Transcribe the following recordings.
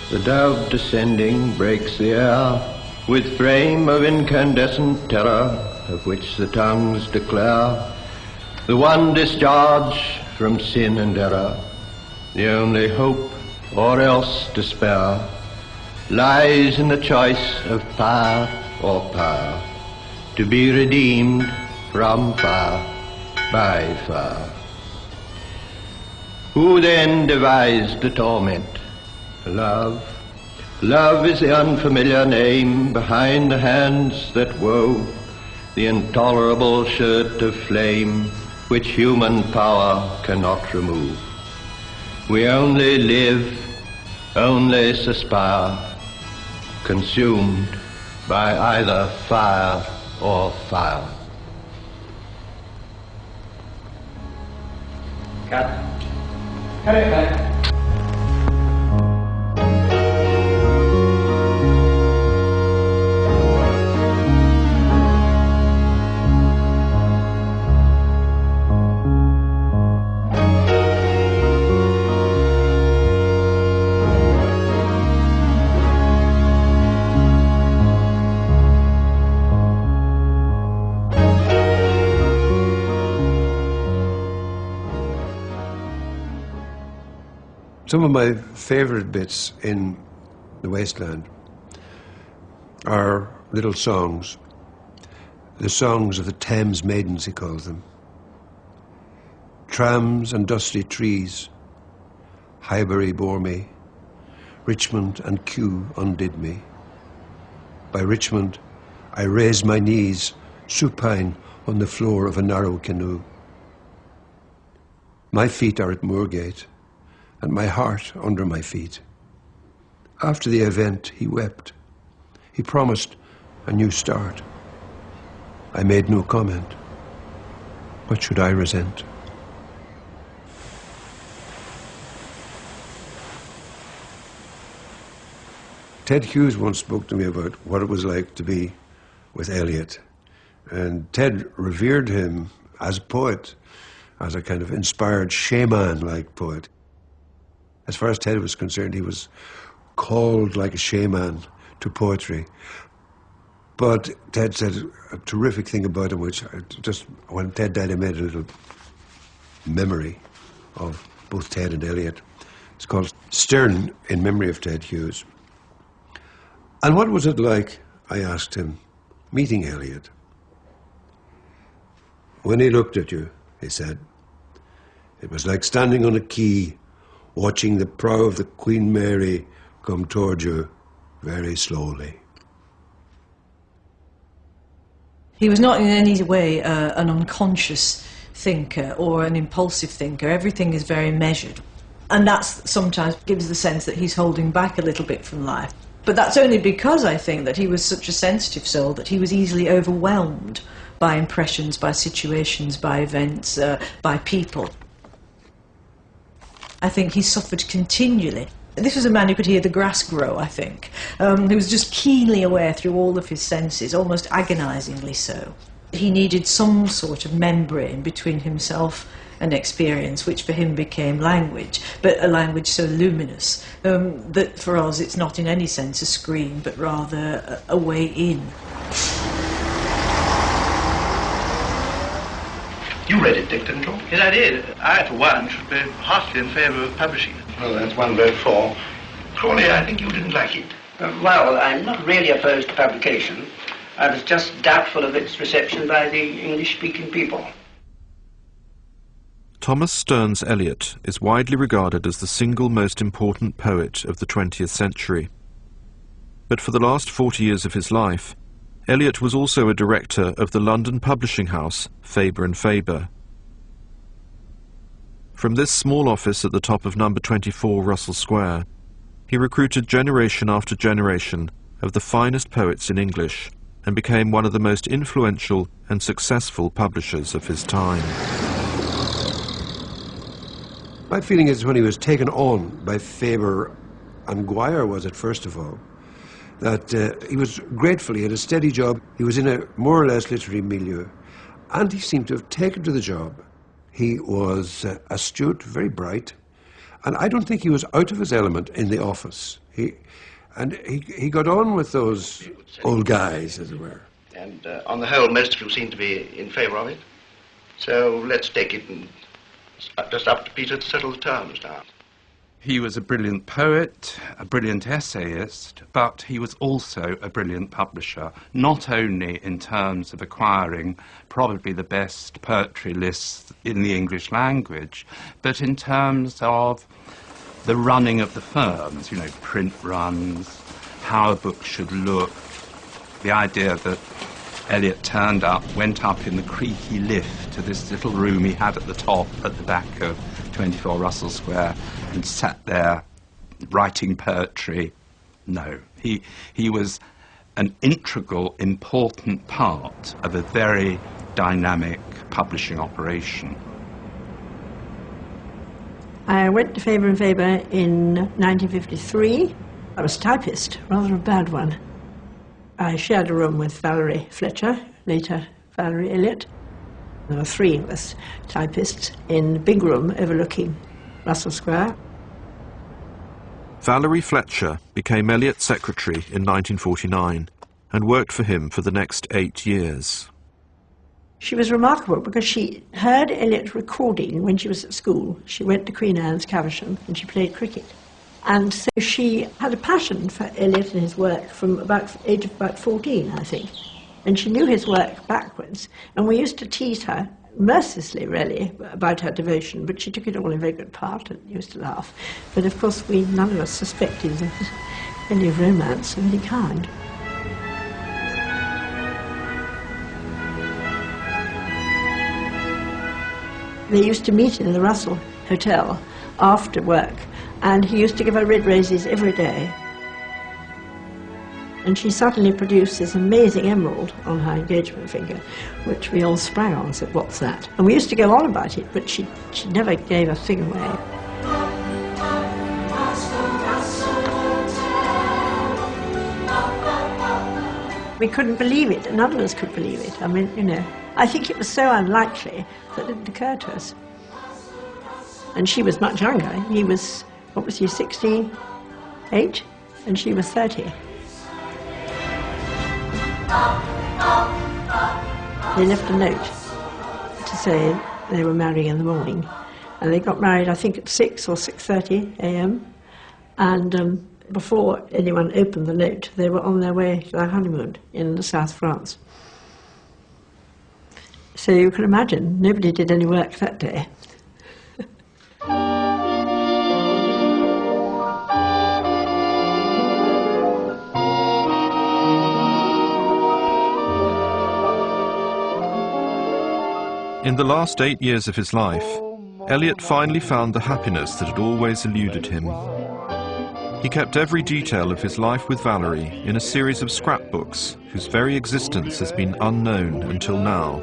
The dove descending breaks the air with frame of incandescent terror, of which the tongues declare the one discharge from sin and error, the only hope or else despair, lies in the choice of fire or power, to be redeemed from fire by fire. Who then devised the torment? Love. Love is the unfamiliar name behind the hands that wove the intolerable shirt of flame which human power cannot remove. We only live, only suspire, consumed by either fire or fire. Cut. Cut it back. Some of my favourite bits in The Wasteland are little songs. The songs of the Thames maidens, he calls them. Trams and dusty trees, Highbury bore me, Richmond and Kew undid me. By Richmond I raised my knees, supine on the floor of a narrow canoe. My feet are at Moorgate, and my heart under my feet. After the event, he wept. He promised a new start. I made no comment. What should I resent? Ted Hughes once spoke to me about what it was like to be with Eliot. And Ted revered him as a poet, as a kind of inspired shaman-like poet. As far as Ted was concerned, he was called like a shaman to poetry. But Ted said a terrific thing about him, which when Ted died, I made a little memory of both Ted and Eliot. It's called Stearns in Memory of Ted Hughes. And what was it like, I asked him, meeting Eliot? When he looked at you, he said, it was like standing on a quay, watching the prow of the Queen Mary come toward you very slowly. He was not in any way an unconscious thinker or an impulsive thinker. Everything is very measured. And that sometimes gives the sense that he's holding back a little bit from life. But that's only because I think that he was such a sensitive soul that he was easily overwhelmed by impressions, by situations, by events, by people. I think he suffered continually. This was a man who could hear the grass grow, I think. He was just keenly aware through all of his senses, almost agonisingly so. He needed some sort of membrane between himself and experience, which for him became language, but a language so luminous that for us it's not in any sense a screen, but rather a way in. You read it, Dick, didn't you? Yes, I did. I, for one, should be heartily in favour of publishing it. Well, that's one vote for. Crawley, I think you didn't like it. Well, I'm not really opposed to publication. I was just doubtful of its reception by the English-speaking people. Thomas Stearns Eliot is widely regarded as the single most important poet of the 20th century. But for the last 40 years of his life, Eliot was also a director of the London publishing house Faber and Faber. From this small office at the top of number 24 Russell Square, he recruited generation after generation of the finest poets in English and became one of the most influential and successful publishers of his time. My feeling is when he was taken on by Faber and Guire, was it first of all, that he was grateful. He had a steady job. He was in a more or less literary milieu, and he seemed to have taken to the job. He was astute, very bright, And I don't think he was out of his element in the office. He got on with those old guys, as it were. And on the whole, most of you seem to be in favour of it. So let's take it and just up to Peter to settle the terms now. He was a brilliant poet, a brilliant essayist, but he was also a brilliant publisher, not only in terms of acquiring probably the best poetry lists in the English language, but in terms of the running of the firms, you know, print runs, how a book should look, the idea that Eliot went up in the creaky lift to this little room he had at the top, at the back of 24 Russell Square, and sat there writing poetry. No, he was an integral, important part of a very dynamic publishing operation. I went to Faber and Faber in 1953. I was a typist, rather a bad one. I shared a room with Valerie Fletcher, later Valerie Eliot. There were three of us typists in a big room overlooking Russell Square. Valerie Fletcher became Eliot's secretary in 1949 and worked for him for the next 8 years. She was remarkable because she heard Eliot recording when she was at school. She went to Queen Anne's, Caversham, and she played cricket. And so she had a passion for Eliot and his work from about age of about 14, I think. And she knew his work backwards. And we used to tease her, mercilessly really, about her devotion, but she took it all in very good part and used to laugh. But of course none of us suspected there was any romance of any kind. They used to meet in the Russell Hotel after work, and he used to give her red roses every day. And she suddenly produced this amazing emerald on her engagement finger, which we all sprang on and said, "What's that?" And we used to go on about it, but she never gave a thing away. We couldn't believe it, and none of us could believe it. I mean, you know, I think it was so unlikely that it didn't occur to us. And she was much younger. He was, what was he, 68? And she was 30. They left a note to say they were marrying in the morning. And they got married, I think, at 6 or 6:30 a.m. And before anyone opened the note, they were on their way to their honeymoon in the South France. So you can imagine, nobody did any work that day. In the last 8 years of his life, Eliot finally found the happiness that had always eluded him. He kept every detail of his life with Valerie in a series of scrapbooks whose very existence has been unknown until now.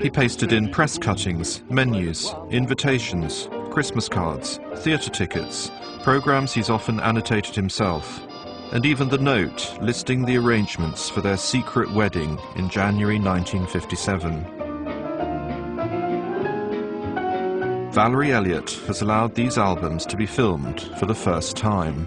He pasted in press cuttings, menus, invitations, Christmas cards, theatre tickets, programmes he's often annotated himself, and even the note listing the arrangements for their secret wedding in January 1957. Valerie Eliot has allowed these albums to be filmed for the first time.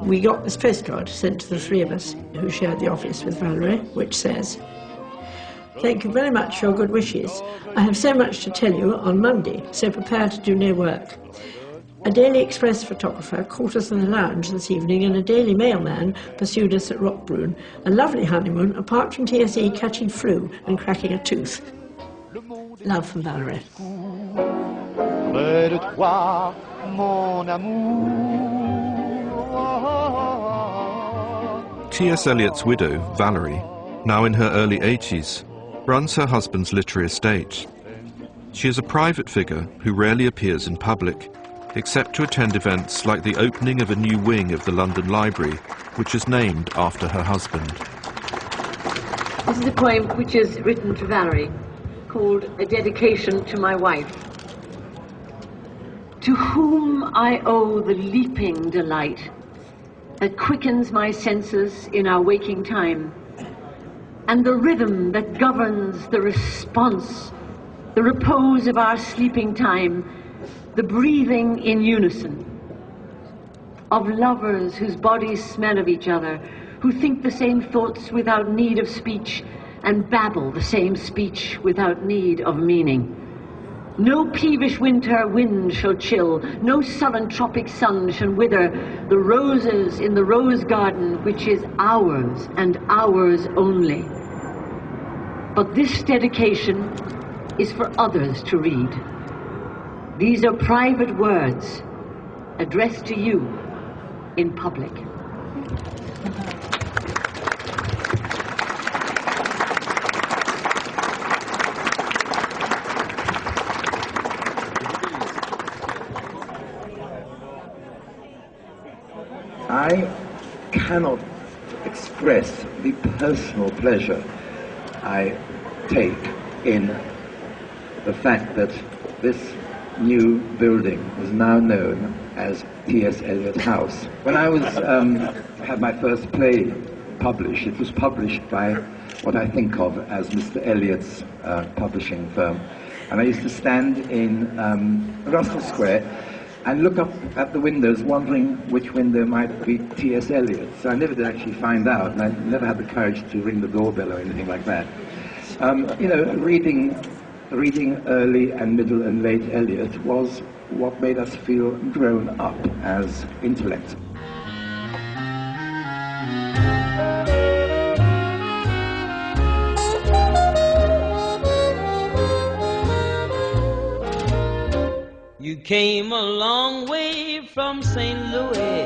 We got this postcard sent to the three of us who shared the office with Valerie, which says, "Thank you very much for your good wishes. I have so much to tell you on Monday, so prepare to do no work. A Daily Express photographer caught us in the lounge this evening, and a Daily Mailman pursued us at Rockbroon. A lovely honeymoon, apart from TSE catching flu and cracking a tooth. Love from Valerie." T.S. Eliot's widow, Valerie, now in her early 80s, runs her husband's literary estate. She is a private figure who rarely appears in public, except to attend events like the opening of a new wing of the London Library, which is named after her husband. This is a poem which is written to Valerie, called A Dedication to My Wife. To whom I owe the leaping delight that quickens my senses in our waking time, and the rhythm that governs the response, the repose of our sleeping time, the breathing in unison, of lovers whose bodies smell of each other, who think the same thoughts without need of speech, and babble the same speech without need of meaning. No peevish winter wind shall chill, no sullen tropic sun shall wither the roses in the rose garden, which is ours and ours only. But this dedication is for others to read. These are private words addressed to you in public. I cannot express the personal pleasure I take in the fact that this new building is now known as T.S. Eliot House. When I was had my first play published, it was published by what I think of as Mr. Eliot's publishing firm. And I used to stand in Russell Square and look up at the windows wondering which window might be T.S. Eliot. So I never did actually find out, and I never had the courage to ring the doorbell or anything like that. Reading early and middle and late Eliot was what made us feel grown up as intellect. You came a long way from St. Louis.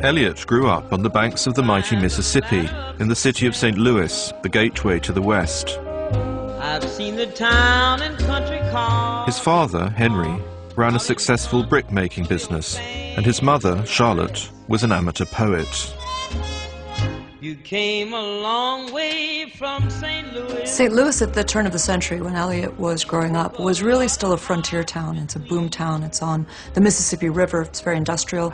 Eliot grew up on the banks of the mighty Mississippi in the city of St. Louis, the gateway to the West. I've seen the town and country cars. His father, Henry, ran a successful brick-making business, and his mother, Charlotte, was an amateur poet. You came a long way from St. Louis. St. Louis at the turn of the century, when Eliot was growing up, was really still a frontier town. It's a boom town. It's on the Mississippi River. It's very industrial.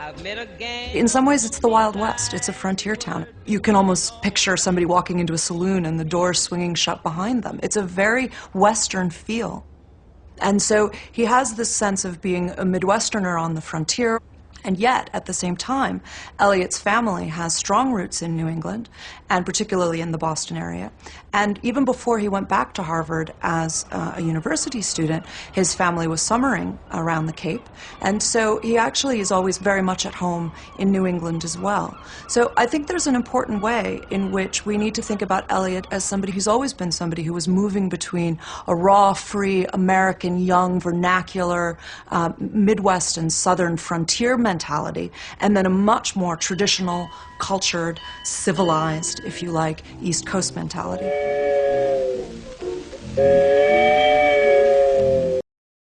In some ways, it's the Wild West. It's a frontier town. You can almost picture somebody walking into a saloon and the doors swinging shut behind them. It's a very Western feel. And so he has this sense of being a Midwesterner on the frontier. And yet, at the same time, Eliot's family has strong roots in New England, and particularly in the Boston area. And even before he went back to Harvard as a university student, his family was summering around the Cape. And so he actually is always very much at home in New England as well. So I think there's an important way in which we need to think about Eliot as somebody who's always been somebody who was moving between a raw, free, American, young, vernacular, Midwest and Southern frontier mentality, and then a much more traditional, cultured, civilized, if you like, East Coast mentality.